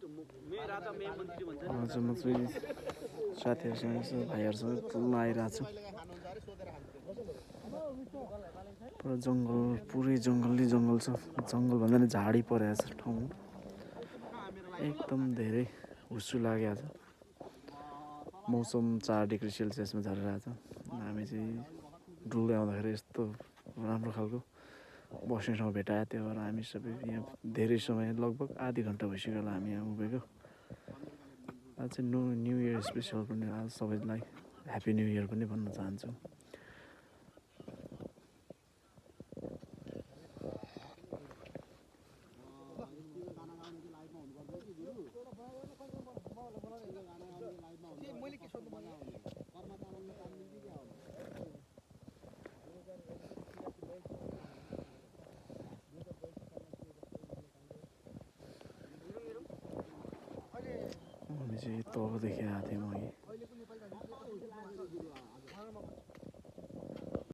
आज म चाहिँ साथीहरूसँग यसो भाइहरूसँग पुलमा आइरहेको छु। पुरा जङ्गल, पुरै जङ्गलै जङ्गल छ। जङ्गल भन्दा नि झाडी परेको छ ठाउँ। एकदम धेरै हुस्सु लागेको छ। मौसम 4 डिग्री सेल्सियसमा झरिरहेको छ। हामी चाहिँ डुल्दै आउँदाखेरि यस्तो राम्रो खालको बस्ने ठाउँ भेटायो। त्यही भएर हामी सबै यहाँ धेरै समय लगभग आधी घन्टा भइसक्यो होला हामी यहाँ उभिएको। आज चाहिँ न्यू इयर स्पेसल पनि आज सबैलाई ह्याप्पी न्यू इयर पनि भन्न चाहन्छु। हामी चाहिँ तलदेखि आएको थियौँ अघि।